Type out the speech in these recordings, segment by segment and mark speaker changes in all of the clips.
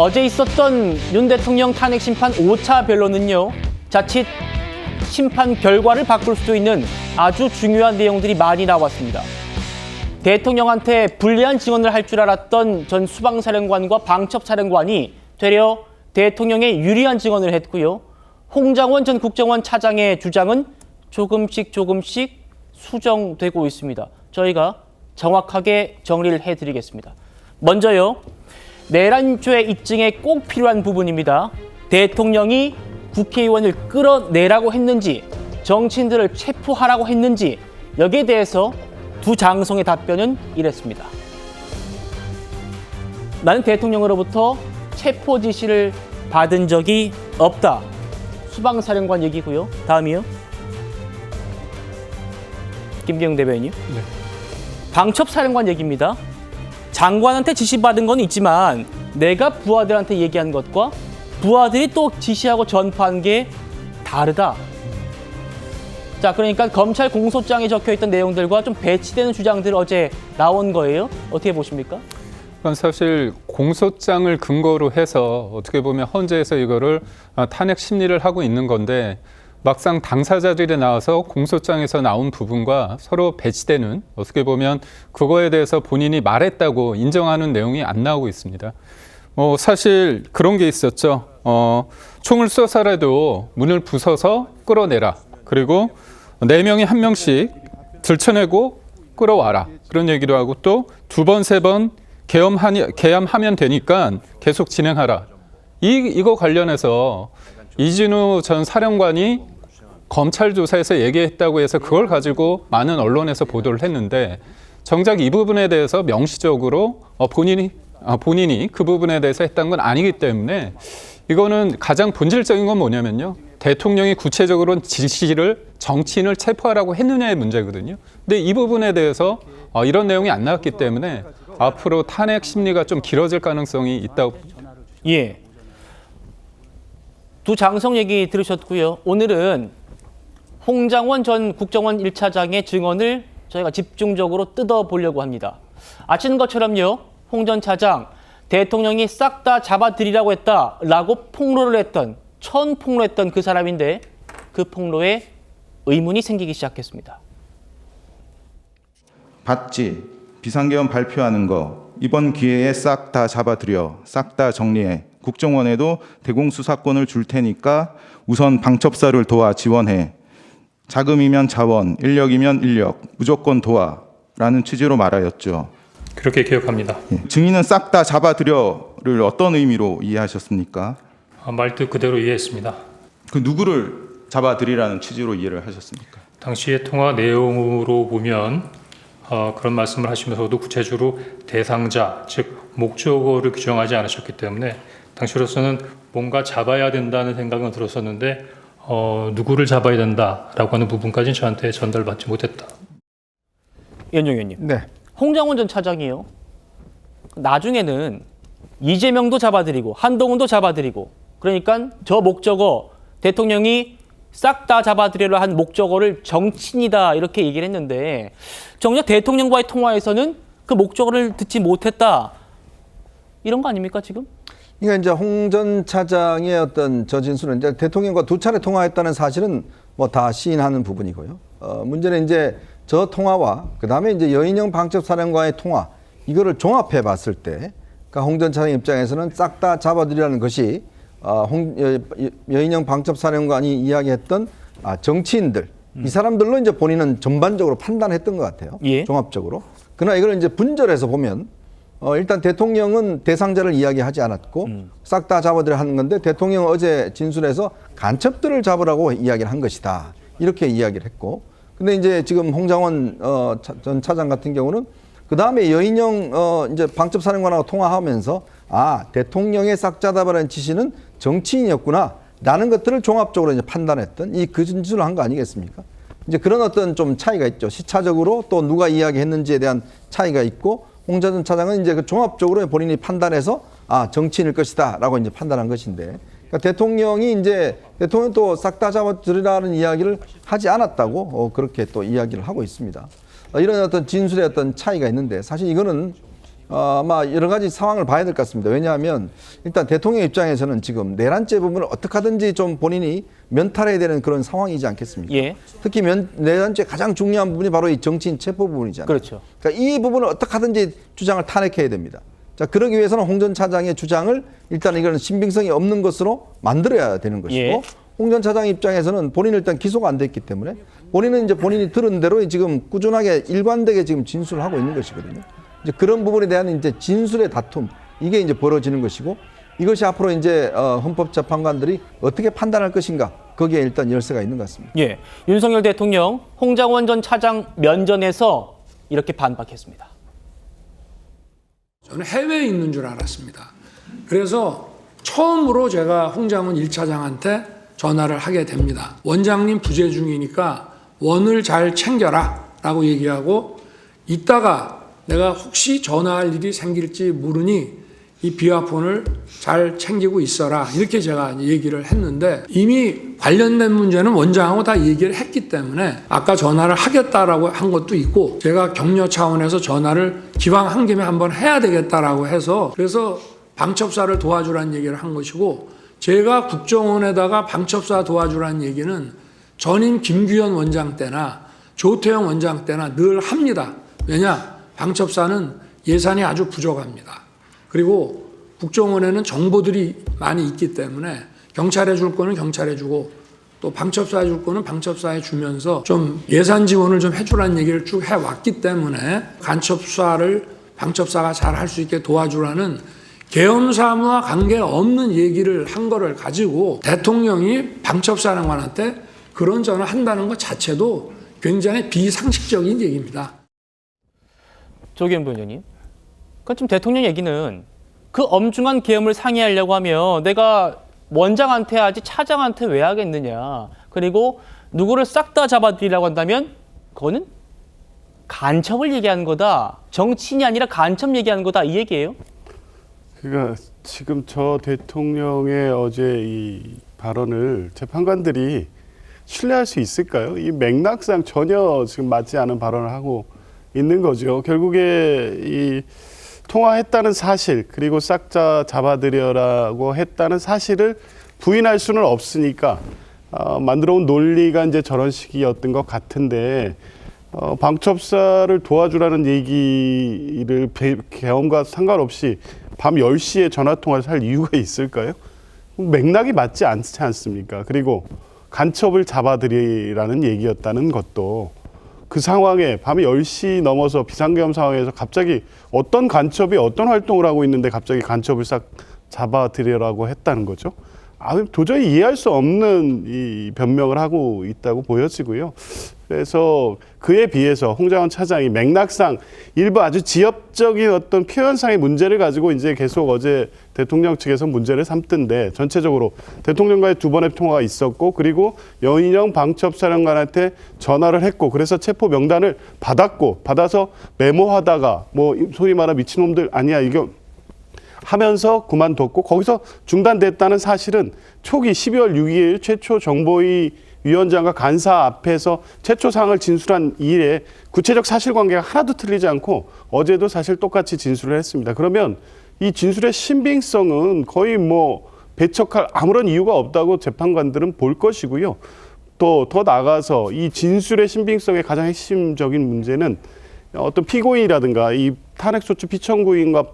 Speaker 1: 어제 있었던 윤 대통령 탄핵 심판 5차 변론은요, 자칫 심판 결과를 바꿀 수도 있는 아주 중요한 내용들이 많이 나왔습니다. 대통령한테 불리한 증언을 할 줄 알았던 전 수방사령관과 방첩사령관이 되려 대통령에 유리한 증언을 했고요. 홍장원 전 국정원 차장의 주장은 조금씩 수정되고 있습니다. 저희가 정확하게 정리를 해드리겠습니다. 먼저요, 내란죄 입증에 꼭 필요한 부분입니다. 대통령이 국회의원을 끌어내라고 했는지, 정치인들을 체포하라고 했는지, 여기에 대해서 두 장성의 답변은 이랬습니다. 나는 대통령으로부터 체포 지시를 받은 적이 없다. 수방사령관 얘기고요. 다음이요. 김기영 대변인님. 네. 방첩사령관 얘기입니다. 장관한테 지시받은 건 있지만 내가 부하들한테 얘기한 것과 부하들이 또 지시하고 전파한 게 다르다. 자, 그러니까 검찰 공소장에 적혀있던 내용들과 좀 배치되는 주장들 어제 나온 거예요. 어떻게 보십니까?
Speaker 2: 그건 사실 공소장을 근거로 해서 어떻게 보면 헌재에서 이거를 탄핵 심리를 하고 있는 건데, 막상 당사자들이 나와서 공소장에서 나온 부분과 서로 배치되는, 어떻게 보면 그거에 대해서 본인이 말했다고 인정하는 내용이 안 나오고 있습니다. 사실 그런 게 있었죠. 총을 쏘서라도 문을 부숴서 끌어내라. 그리고 4명이 1명씩 들쳐내고 끌어와라. 그런 얘기도 하고, 또 2번, 3번 계엄하면 되니까 계속 진행하라. 이거 관련해서 이진우 전 사령관이 검찰 조사에서 얘기했다고 해서 그걸 가지고 많은 언론에서 보도를 했는데, 정작 이 부분에 대해서 명시적으로 본인이 그 부분에 대해서 했던 건 아니기 때문에, 이거는 가장 본질적인 건 뭐냐면요, 대통령이 구체적으로 지시를 정치인을 체포하라고 했느냐의 문제거든요. 근데 이 부분에 대해서 이런 내용이 안 나왔기 때문에 앞으로 탄핵 심리가 좀 길어질 가능성이 있다고 봅니다.
Speaker 1: 예. 두 장성 얘기 들으셨고요. 오늘은 홍장원 전 국정원 1차장의 증언을 저희가 집중적으로 뜯어보려고 합니다. 아시는 것처럼요, 홍 전 차장, 대통령이 싹 다 잡아들이라고 했다라고 폭로를 했던, 천폭로했던 그 사람인데, 그 폭로에 의문이 생기기 시작했습니다.
Speaker 3: 봤지? 비상계엄 발표하는 거 이번 기회에 싹 다 잡아들여, 싹 다 정리해. 국정원에도 대공수사권을 줄 테니까 우선 방첩사를 도와 지원해. 자금이면 자원, 인력이면 인력, 무조건 도와. 라는 취지로 말하였죠.
Speaker 4: 그렇게 기억합니다.
Speaker 3: 증인은 싹 다 잡아들여를 어떤 의미로 이해하셨습니까?
Speaker 4: 말뜻 그대로 이해했습니다.
Speaker 3: 그 누구를 잡아들이라는 취지로 이해를 하셨습니까?
Speaker 4: 당시의 통화 내용으로 보면 그런 말씀을 하시면서도 구체적으로 대상자, 즉 목적어를 규정하지 않으셨기 때문에 당시로서는 뭔가 잡아야 된다는 생각은 들었었는데 누구를 잡아야 된다라고 하는 부분까지는 저한테 전달받지 못했다.
Speaker 1: 이현종 의원님.
Speaker 5: 네.
Speaker 1: 홍장원 전 차장이요, 나중에는 이재명도 잡아들이고 한동훈도 잡아들이고, 그러니까 저 목적어, 대통령이 싹 다 잡아들이려 한 목적어를 정치인이다 이렇게 얘기를 했는데, 정작 대통령과의 통화에서는 그 목적어를 듣지 못했다, 이런 거 아닙니까 지금?
Speaker 5: 그러니까 이제 홍 전 차장의 어떤 저 진술은 이제 대통령과 2차례 통화했다는 사실은 뭐 다 시인하는 부분이고요. 문제는 이제 저 통화와 그다음에 이제 여인영 방첩사령관의 통화, 이거를 종합해 봤을 때, 그러니까 홍 전 차장 입장에서는 싹 다 잡아들이라는 것이 여인영 방첩사령관이 이야기했던 정치인들, 이 사람들로 이제 본인은 전반적으로 판단했던 것 같아요.
Speaker 1: 예.
Speaker 5: 종합적으로. 그러나 이걸 이제 분절해서 보면 일단 대통령은 대상자를 이야기하지 않았고 싹 다 잡아들여 하는 건데, 대통령은 어제 진술에서 간첩들을 잡으라고 이야기를 한 것이다, 이렇게 이야기를 했고, 근데 이제 지금 홍장원 전 차장 같은 경우는 그 다음에 여인영 이제 방첩사령관하고 통화하면서 대통령의 싹 다 잡아라는 지시는 정치인이었구나 라는 것들을 종합적으로 이제 판단했던 그 진술을 한 거 아니겠습니까? 이제 그런 어떤 좀 차이가 있죠. 시차적으로 또 누가 이야기했는지에 대한 차이가 있고, 홍 전 차장은 이제 그 종합적으로 본인이 판단해서 정치인일 것이다라고 이제 판단한 것인데, 그러니까 대통령이 또 싹 다 잡아들이라는 이야기를 하지 않았다고 그렇게 또 이야기를 하고 있습니다. 이런 어떤 진술의 어떤 차이가 있는데, 사실 이거는 아마 여러 가지 상황을 봐야 될 것 같습니다. 왜냐하면 일단 대통령 입장에서는 지금 내란죄 부분을 어떻게 하든지 좀 본인이 면탈해야 되는 그런 상황이지 않겠습니까?
Speaker 1: 예.
Speaker 5: 특히 내란죄 가장 중요한 부분이 바로 이 정치인 체포 부분이잖아요.
Speaker 1: 그렇죠.
Speaker 5: 그러니까 이 부분을 어떻게 하든지 주장을 탄핵해야 됩니다. 자, 그러기 위해서는 홍 전 차장의 주장을 일단 이거는 신빙성이 없는 것으로 만들어야 되는 것이고
Speaker 1: 예.
Speaker 5: 홍 전 차장 입장에서는 본인은 일단 기소가 안 됐기 때문에 본인은 이제 본인이 들은 대로 지금 꾸준하게 일관되게 지금 진술을 하고 있는 것이거든요. 이제 그런 부분에 대한 이제 진술의 다툼 이게 이제 벌어지는 것이고 이것이 앞으로 이제 헌법재판관들이 어떻게 판단할 것인가 거기에 일단 열쇠가 있는 것 같습니다.
Speaker 1: 예. 윤석열 대통령 홍장원 전 차장 면전에서 이렇게 반박했습니다.
Speaker 6: 저는 해외에 있는 줄 알았습니다. 그래서 처음으로 제가 홍장원 1차장한테 전화를 하게 됩니다. 원장님 부재 중이니까 원을 잘 챙겨라 라고 얘기하고 이따가 내가 혹시 전화할 일이 생길지 모르니 이 비화폰을 잘 챙기고 있어라 이렇게 제가 얘기를 했는데 이미 관련된 문제는 원장하고 다 얘기를 했기 때문에 아까 전화를 하겠다라고 한 것도 있고 제가 격려 차원에서 전화를 기왕 한 김에 한번 해야 되겠다라고 해서 그래서 방첩사를 도와주라는 얘기를 한 것이고 제가 국정원에다가 방첩사 도와주라는 얘기는 전임 김규현 원장 때나 조태영 원장 때나 늘 합니다. 왜냐? 방첩사는 예산이 아주 부족합니다. 그리고 국정원에는 정보들이 많이 있기 때문에 경찰에 줄 거는 경찰에 주고 또 방첩사에 줄 거는 방첩사에 주면서 좀 예산 지원을 좀 해주라는 얘기를 쭉 해왔기 때문에 간첩사를 방첩사가 잘 할 수 있게 도와주라는 계엄사무와 관계없는 얘기를 한 거를 가지고 대통령이 방첩사령관한테 그런 전화를 한다는 것 자체도 굉장히 비상식적인 얘기입니다.
Speaker 1: 조기현 부위원님. 그러니까 지금 대통령 얘기는 그 엄중한 계엄을 상의하려고 하면 내가 원장한테 하지 차장한테 왜 하겠느냐. 그리고 누구를 싹 다 잡아들이려고 한다면 그거는 간첩을 얘기하는 거다. 정치인이 아니라 간첩 얘기하는 거다. 이 얘기예요?
Speaker 7: 그러니까 지금 저 대통령의 어제 이 발언을 재판관들이 신뢰할 수 있을까요? 이 맥락상 전혀 지금 맞지 않은 발언을 하고 있는 거죠. 결국에 이 통화했다는 사실 그리고 싹 다 잡아들여라고 했다는 사실을 부인할 수는 없으니까 만들어 온 논리가 이제 저런 식이었던 것 같은데 방첩사를 도와주라는 얘기를 계엄과 상관없이 밤 10시에 전화통화를 할 이유가 있을까요? 맥락이 맞지 않지 않습니까? 그리고 간첩을 잡아들이라는 얘기였다는 것도 그 상황에 밤에 10시 넘어서 비상계엄 상황에서 갑자기 어떤 간첩이 어떤 활동을 하고 있는데 갑자기 간첩을 싹 잡아들이라고 했다는 거죠. 도저히 이해할 수 없는 이 변명을 하고 있다고 보여지고요. 그래서 그에 비해서 홍장원 차장이 맥락상 일부 아주 지엽적인 어떤 표현상의 문제를 가지고 이제 계속 어제 대통령 측에서 문제를 삼던데 전체적으로 대통령과의 2번의 통화가 있었고 그리고 연인영 방첩사령관한테 전화를 했고 그래서 체포 명단을 받아서 메모하다가 뭐 소위 말하는 미친놈들 아니야 이거 하면서 그만뒀고 거기서 중단됐다는 사실은 초기 12월 6일 최초 정보위 위원장과 간사 앞에서 최초 사항을 진술한 이래 구체적 사실관계가 하나도 틀리지 않고 어제도 사실 똑같이 진술을 했습니다. 그러면 이 진술의 신빙성은 거의 뭐 배척할 아무런 이유가 없다고 재판관들은 볼 것이고요. 또 더 나아가서 이 진술의 신빙성의 가장 핵심적인 문제는 어떤 피고인이라든가 이 탄핵소추 피청구인과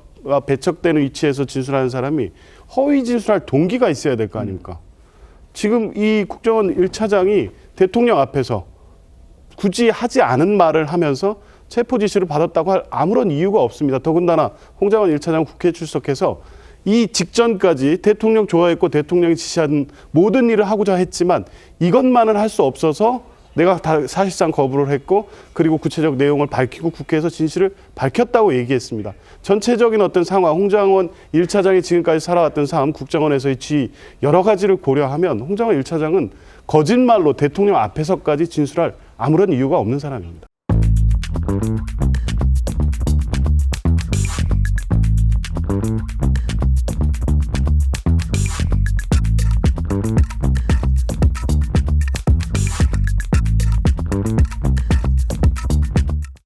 Speaker 7: 배척되는 위치에서 진술하는 사람이 허위 진술할 동기가 있어야 될 거 아닙니까? 지금 이 국정원 1차장이 대통령 앞에서 굳이 하지 않은 말을 하면서 체포 지시를 받았다고 할 아무런 이유가 없습니다. 더군다나 홍장원 1차장 국회에 출석해서 이 직전까지 대통령 좋아했고 대통령이 지시한 모든 일을 하고자 했지만 이것만은 할 수 없어서 내가 다 사실상 거부를 했고 그리고 구체적 내용을 밝히고 국회에서 진실을 밝혔다고 얘기했습니다. 전체적인 어떤 상황, 홍장원 1차장이 지금까지 살아왔던 삶, 국정원에서의 지위 여러 가지를 고려하면 홍장원 1차장은 거짓말로 대통령 앞에서까지 진술할 아무런 이유가 없는 사람입니다.